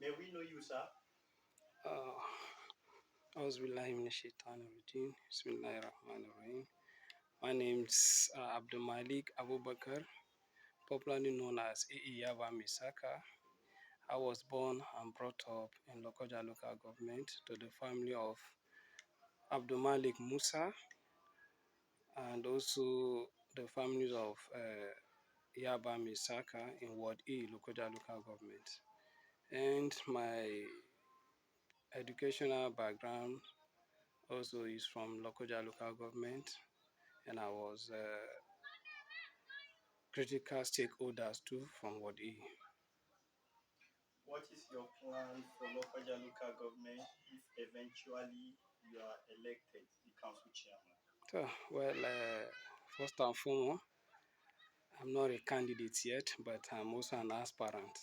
May we know you, sir? Bismillahirrahmanirrahim. My name's Abdul Malik Abubakar, popularly known as Yaba Maisaka. I was born and brought up in Lokoja local government to the family of Abdul Malik Musa and also the families of Yaba Maisaka in Ward E, Lokoja local government. And my educational background also is from Lokoja local government, and I was critical stakeholders too from Ward E. What is your plan for Lokoja local government if eventually you are elected the council chairman? So, well, first and foremost, I'm not a candidate yet, but I'm also an aspirant.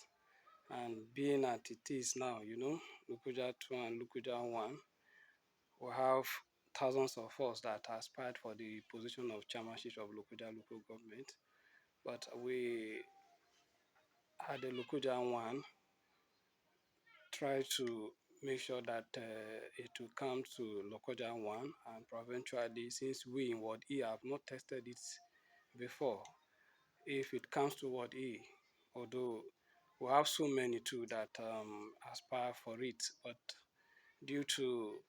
And being at it is now, Lokoja 2 and Lokoja 1, we have thousands of us that aspired for the position of chairmanship of Lokoja local government. But we had the Lokoja 1 try to make sure that it will come to Lokoja 1, and eventually, since we in Ward E have not tested it before, if it comes to Ward E, although we have so many too that aspire for it, but due to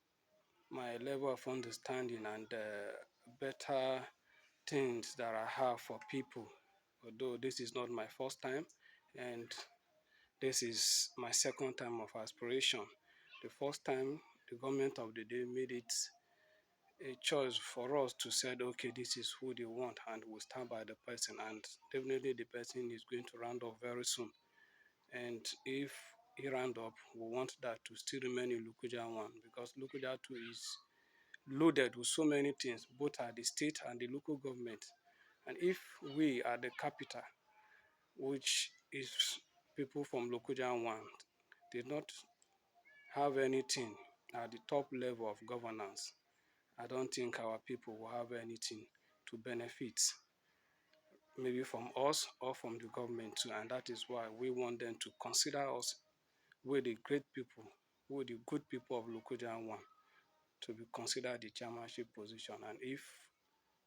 my level of understanding and better things that I have for people, although this is not my first time, and this is my second time of aspiration. The first time, the government of the day made it a choice for us to say, okay, this is who they want, and we'll stand by the person. And definitely, the person is going to round up very soon. And if he round up, we want that to still remain in Lokoja 1, because Lokoja 2 is loaded with so many things, both at the state and the local government. And if we are the capital, which is people from Lokoja 1, did not have anything at the top level of governance, I don't think our people will have anything to benefit, maybe from us or from the government too. And that is why we want them to consider us with the great people, with the good people of Lokoja 1, to be considered the chairmanship position. And if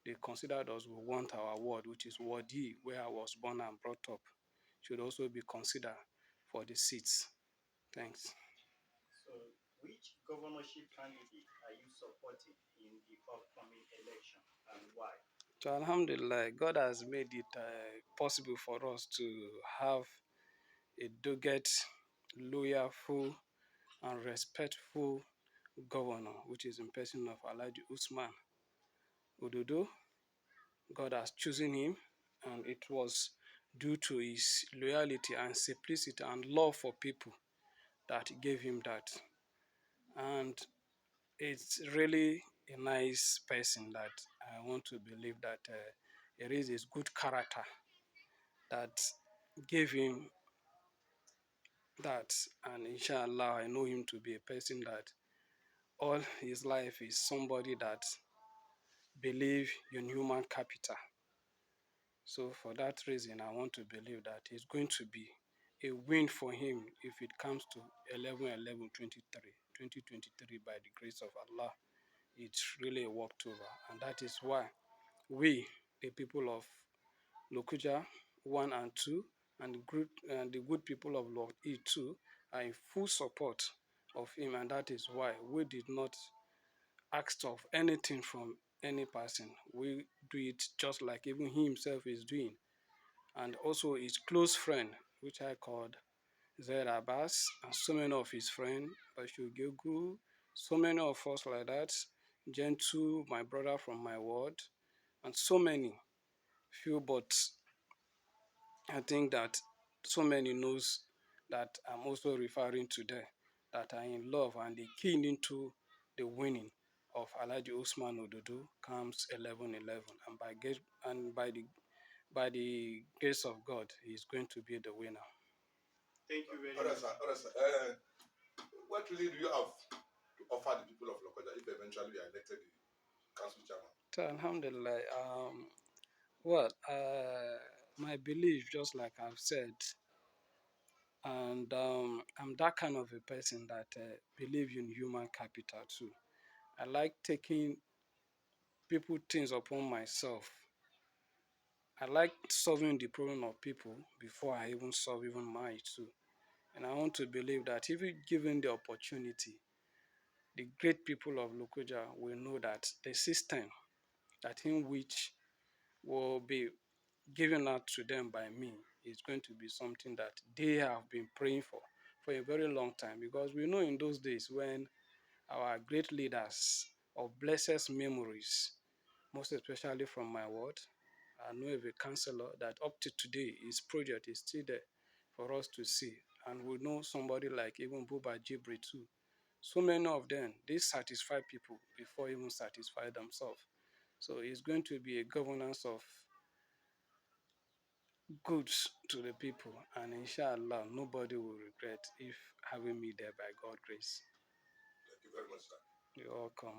they considered us, we want our ward, which is Ward E, where I was born and brought up, should also be considered for the seats. Thanks. So, which governorship candidate are you supporting in the upcoming election and why? So Alhamdulillah, God has made it possible for us to have a dogged, loyalful, and respectful governor, which is in person of Alhaji Usman Ododo. God has chosen him, and it was due to his loyalty and simplicity and love for people that gave him that. And it's really a nice person that I want to believe that it is his good character that gave him that. And inshallah, I know him to be a person that all his life is somebody that believe in human capital. So for that reason, I want to believe that it's going to be a win for him if it comes to 11/11/23, 2023, by the grace of Allah. It's really worked over, and that is why we, the people of Lokoja 1 and 2, and the good people of Lord E2, are in full support of him, and that is why we did not ask of anything from any person. We do it just like even he himself is doing. And also his close friend, which I called Zaid Abbas, and so many of his friends, Bashir Gegu, so many of us like that, Gentle, my brother from my ward, and so many, few, but I think that so many knows that I'm also referring to them, that are in love and they keen into the winning of Alhaji Usman Ododo comes 11/11, and by the grace of God, he's going to be the winner. Thank you very much. What really do you have to offer the people of Lokoja if eventually you are elected the council chairman? So Alhamdulillah, well, my belief, just like I've said, And I'm that kind of a person that believe in human capital too. I like taking people things upon myself. I like solving the problem of people before I even solve even mine too. And I want to believe that if you given the opportunity, the great people of Lokoja will know that the system that in which will be given out to them by me is going to be something that they have been praying for a very long time. Because we know in those days when our great leaders of blessed memories, most especially from my ward, I know of a counselor that up to today his project is still there for us to see. And we know somebody like even Buba Jibri too. So many of them, they satisfy people before even satisfy themselves. So it's going to be a governance of goods to the people, and inshallah, nobody will regret if having me there by God's grace. Thank you very much, sir. You're welcome.